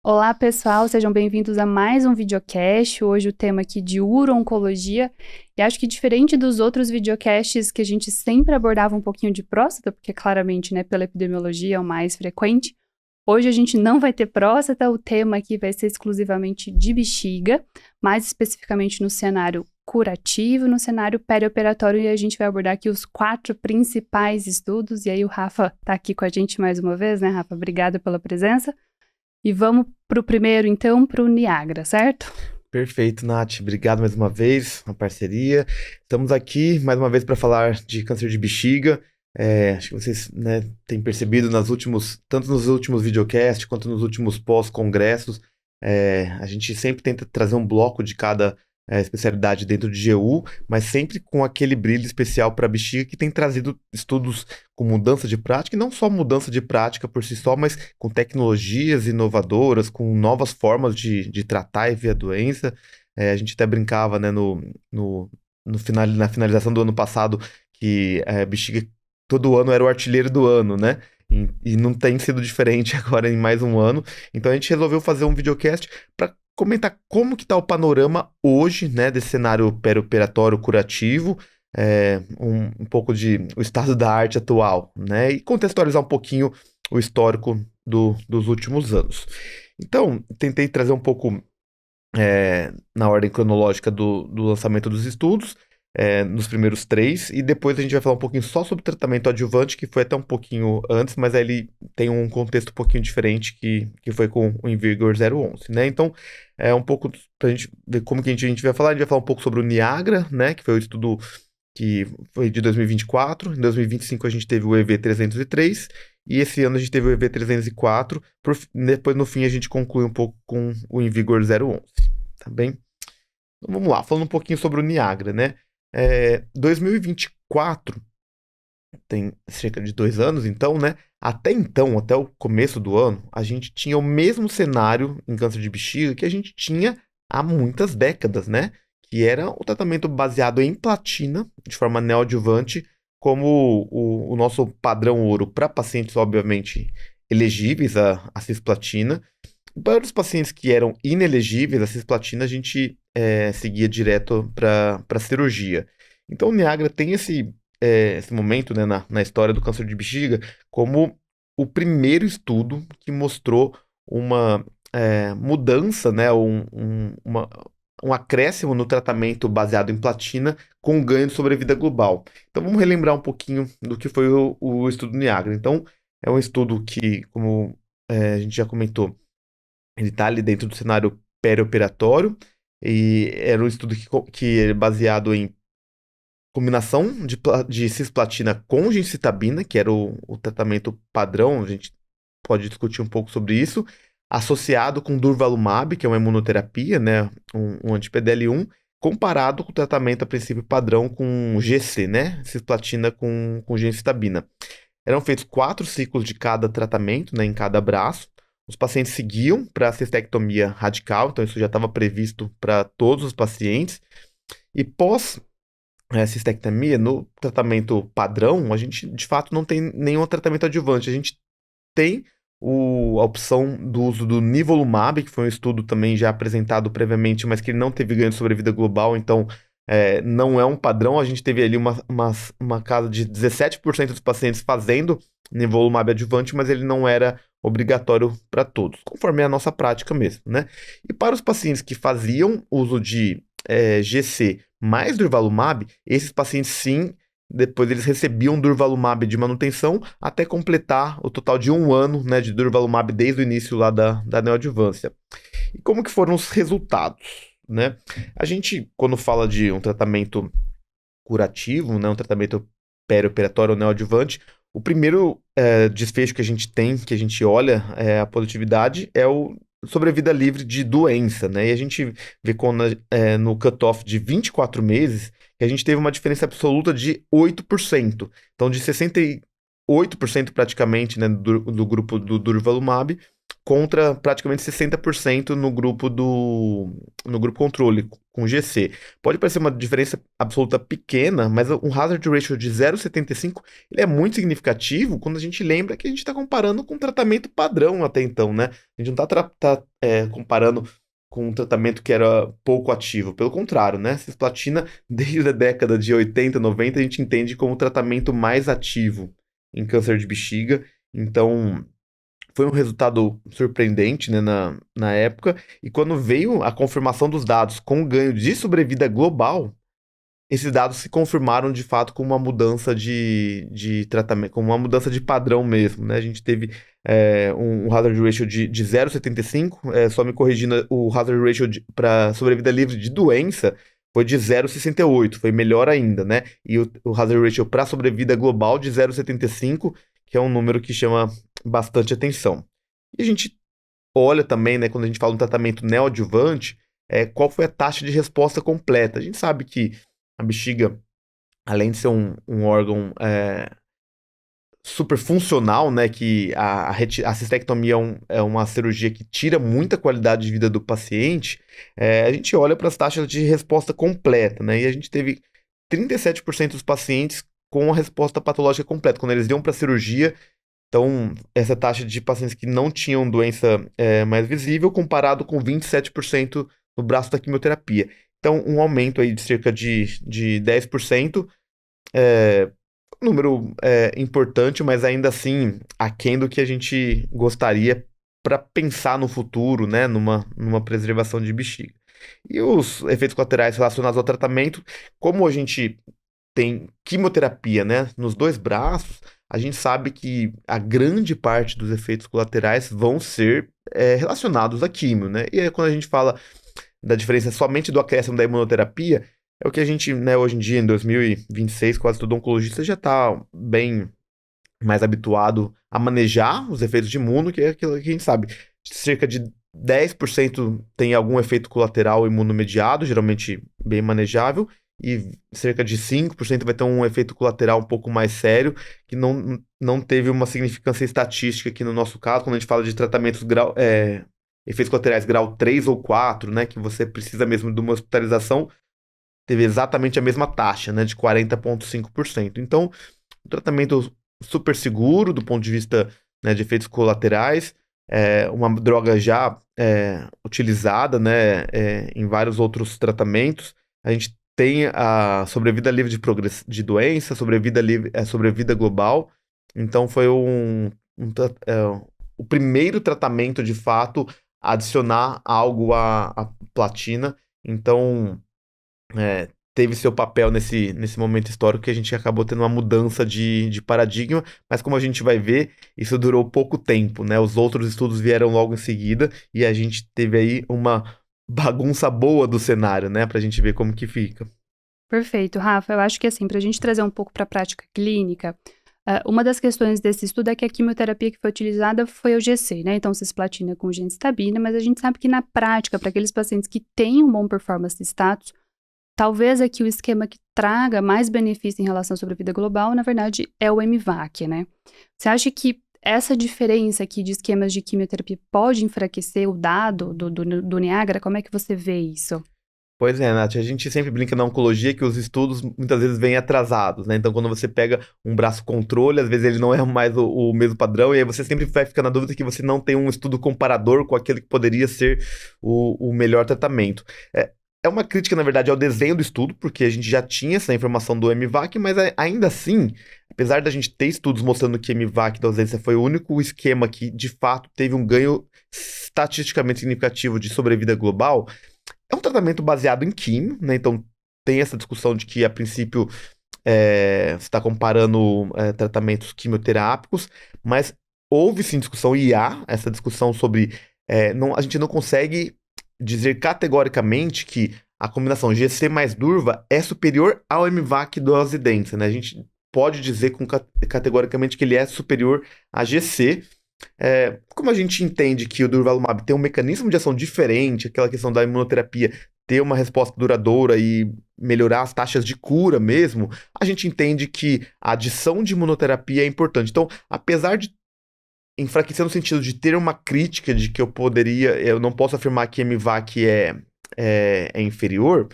Olá, pessoal, sejam bem-vindos a mais um videocast. Hoje o tema aqui de uro-oncologia. E acho que diferente dos outros videocasts que a gente sempre abordava um pouquinho de próstata, porque claramente, né, pela epidemiologia é o mais frequente, hoje a gente não vai ter próstata, o tema aqui vai ser exclusivamente de bexiga, mais especificamente no cenário curativo, no cenário perioperatório, e a gente vai abordar aqui os 4 principais estudos. E aí o Rafa tá aqui com a gente mais uma vez, né, Rafa? Obrigada pela presença. E vamos pro primeiro, então, pro Niagara, certo? Perfeito, Nath. Obrigado mais uma vez, uma parceria. Estamos aqui mais uma vez para falar de câncer de bexiga. Acho que vocês, né, têm percebido tanto nos últimos videocasts quanto nos últimos pós-congressos, a gente sempre tenta trazer um bloco de cada especialidade dentro de GU, mas sempre com aquele brilho especial para a bexiga que tem trazido estudos com mudança de prática, e não só mudança de prática por si só, mas com tecnologias inovadoras, com novas formas de tratar e ver a doença. A gente até brincava, né, na finalização do ano passado, que a bexiga todo ano era o artilheiro do ano, né? E não tem sido diferente agora em mais um ano. Então a gente resolveu fazer um videocast para comentar como que está o panorama hoje, né, desse cenário perioperatório curativo, um pouco de o estado da arte atual, né, e contextualizar um pouquinho o histórico dos últimos anos. Então, tentei trazer um pouco na ordem cronológica do lançamento dos estudos, nos primeiros 3, e depois a gente vai falar um pouquinho só sobre o tratamento adjuvante, que foi até um pouquinho antes, mas aí ele tem um contexto um pouquinho diferente, que foi com o IMvigor011, né? Então, um pouco pra gente ver como que a gente vai falar um pouco sobre o Niagara, né? Que foi o estudo que foi de 2024, em 2025 a gente teve o EV303, e esse ano a gente teve o EV304, depois no fim a gente conclui um pouco com o IMvigor011, tá bem? Então vamos lá, falando um pouquinho sobre o Niagara, né? 2024, tem cerca de 2 anos, então, né? Até então, até o começo do ano, a gente tinha o mesmo cenário em câncer de bexiga que a gente tinha há muitas décadas, né? Que era o tratamento baseado em platina, de forma neoadjuvante, como o nosso padrão ouro para pacientes, obviamente, elegíveis a cisplatina. Para os pacientes que eram inelegíveis à cisplatina, a gente seguia direto para cirurgia. Então, o Niagara tem esse momento, né, na história do câncer de bexiga como o primeiro estudo que mostrou uma mudança, né, um acréscimo no tratamento baseado em platina com ganho de sobrevida global. Então, vamos relembrar um pouquinho do que foi o estudo Niagara. Então, é um estudo que, como a gente já comentou, ele está ali dentro do cenário perioperatório, e era um estudo que é baseado em combinação de cisplatina com gemcitabina, que era o tratamento padrão. A gente pode discutir um pouco sobre isso, associado com durvalumab, que é uma imunoterapia, né, um anti-PDL1, comparado com o tratamento a princípio padrão com GC, né, cisplatina com gemcitabina. Eram feitos 4 ciclos de cada tratamento, né, em cada braço. Os pacientes seguiam para a cistectomia radical, então isso já estava previsto para todos os pacientes. E pós cistectomia, no tratamento padrão, a gente de fato não tem nenhum tratamento adjuvante. A gente tem a opção do uso do nivolumab, que foi um estudo também já apresentado previamente, mas que ele não teve ganho de sobrevida global, então não é um padrão. A gente teve ali uma casa de 17% dos pacientes fazendo nivolumab adjuvante, mas ele não era obrigatório para todos, conforme é a nossa prática mesmo, né? E para os pacientes que faziam uso de GC mais durvalumab, esses pacientes sim, depois eles recebiam durvalumab de manutenção até completar o total de 1 ano, né, de durvalumab desde o início lá da neoadjuvância. E como que foram os resultados, né? A gente, quando fala de um tratamento curativo, né, um tratamento perioperatório ou neoadjuvante, o primeiro desfecho que a gente tem, que a gente olha a positividade, é o sobrevida livre de doença, né? E a gente vê no cutoff de 24 meses, que a gente teve uma diferença absoluta de 8%. Então, de 68% praticamente, né, do grupo do durvalumab, contra praticamente 60% no grupo controle, com GC. Pode parecer uma diferença absoluta pequena, mas um hazard ratio de 0,75 ele é muito significativo quando a gente lembra que a gente está comparando com um tratamento padrão até então, né? A gente não está comparando com um tratamento que era pouco ativo. Pelo contrário, né? Cisplatina, desde a década de 80, 90, a gente entende como o tratamento mais ativo em câncer de bexiga. Então, foi um resultado surpreendente, né, na época. E quando veio a confirmação dos dados com ganho de sobrevida global, esses dados se confirmaram de fato com uma mudança de tratamento, com uma mudança de padrão mesmo, né? A gente teve um hazard ratio de 0,75, só me corrigindo, o hazard ratio para sobrevida livre de doença foi de 0,68, foi melhor ainda, né? E o hazard ratio para sobrevida global de 0,75, que é um número que chama bastante atenção. E a gente olha também, né, quando a gente fala um tratamento neoadjuvante, qual foi a taxa de resposta completa. A gente sabe que a bexiga, além de ser um órgão super funcional, né, que a cistectomia é uma cirurgia que tira muita qualidade de vida do paciente, a gente olha para as taxas de resposta completa, né, e a gente teve 37% dos pacientes com a resposta patológica completa, quando eles iam para a cirurgia. Então, essa taxa de pacientes que não tinham doença mais visível, comparado com 27% no braço da quimioterapia. Então, um aumento aí de cerca de 10%, número importante, mas ainda assim aquém do que a gente gostaria para pensar no futuro, né, numa preservação de bexiga. E os efeitos colaterais relacionados ao tratamento, como a gente tem quimioterapia, né, nos dois braços, a gente sabe que a grande parte dos efeitos colaterais vão ser relacionados à quimio, né? E aí, quando a gente fala da diferença somente do acréscimo da imunoterapia, é o que a gente, né, hoje em dia, em 2026, quase todo oncologista já está bem mais habituado a manejar os efeitos de imuno, que é aquilo que a gente sabe. Cerca de 10% tem algum efeito colateral imunomediado, geralmente bem manejável, e cerca de 5% vai ter um efeito colateral um pouco mais sério, que não teve uma significância estatística aqui no nosso caso, quando a gente fala de tratamentos efeitos colaterais grau 3 ou 4, né, que você precisa mesmo de uma hospitalização, teve exatamente a mesma taxa, né, de 40,5%. Então, um tratamento super seguro do ponto de vista, né, de efeitos colaterais, uma droga já utilizada, né, em vários outros tratamentos. A gente tem a sobrevida livre de doença, sobrevida global. Então foi o primeiro tratamento, de fato, a adicionar algo à platina. Então, teve seu papel nesse momento histórico que a gente acabou tendo uma mudança de paradigma, mas como a gente vai ver, isso durou pouco tempo, né? Os outros estudos vieram logo em seguida e a gente teve aí uma bagunça boa do cenário, né? Pra gente ver como que fica. Perfeito, Rafa. Eu acho que assim, para a gente trazer um pouco para a prática clínica, uma das questões desse estudo é que a quimioterapia que foi utilizada foi o GC, né? Então, cisplatina com gemcitabina, mas a gente sabe que na prática, para aqueles pacientes que têm um bom performance status, talvez aqui o esquema que traga mais benefício em relação à sobrevida global, na verdade, é o MVAC, né? Você acha que essa diferença aqui de esquemas de quimioterapia pode enfraquecer o dado do Niagara? Como é que você vê isso? Pois é, Nath, a gente sempre brinca na oncologia que os estudos muitas vezes vêm atrasados, né? Então, quando você pega um braço controle, às vezes ele não é mais o mesmo padrão, e aí você sempre vai ficar na dúvida que você não tem um estudo comparador com aquele que poderia ser o melhor tratamento. É uma crítica, na verdade, ao desenho do estudo, porque a gente já tinha essa informação do MVAC, mas ainda assim, apesar da gente ter estudos mostrando que MVAC da ausência foi o único esquema que, de fato, teve um ganho estatisticamente significativo de sobrevida global, é um tratamento baseado em químio, né? Então tem essa discussão de que, a princípio, você está comparando tratamentos quimioterápicos, mas houve sim discussão, e há essa discussão sobre. A gente não consegue dizer categoricamente que a combinação GC mais Durva é superior ao MVAC dose densa, né? A gente pode dizer categoricamente que ele é superior a GC. Como a gente entende que o durvalumab tem um mecanismo de ação diferente, aquela questão da imunoterapia ter uma resposta duradoura e melhorar as taxas de cura mesmo, a gente entende que a adição de imunoterapia é importante. Então, apesar de enfraquecer no sentido de ter uma crítica de que eu não posso afirmar que MVAC é inferior,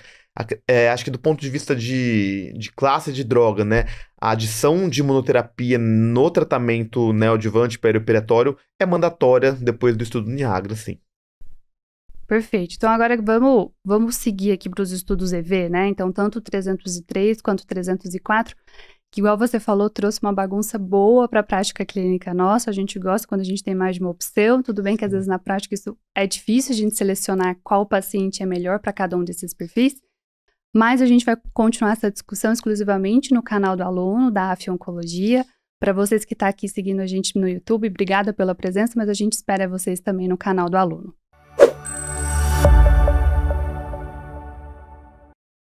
acho que do ponto de vista de classe de droga, né? A adição de imunoterapia no tratamento neoadjuvante perioperatório é mandatória depois do estudo Niagara, sim. Perfeito. Então, agora vamos seguir aqui para os estudos EV, né? Então, tanto o 303 quanto o 304, que, igual você falou, trouxe uma bagunça boa para a prática clínica nossa. A gente gosta quando a gente tem mais de uma opção. Tudo bem que, às vezes, na prática, isso é difícil a gente selecionar qual paciente é melhor para cada um desses perfis. Mas a gente vai continuar essa discussão exclusivamente no canal do aluno, da AF Oncologia. Para vocês que estão aqui seguindo a gente no YouTube, obrigada pela presença, mas a gente espera vocês também no canal do aluno.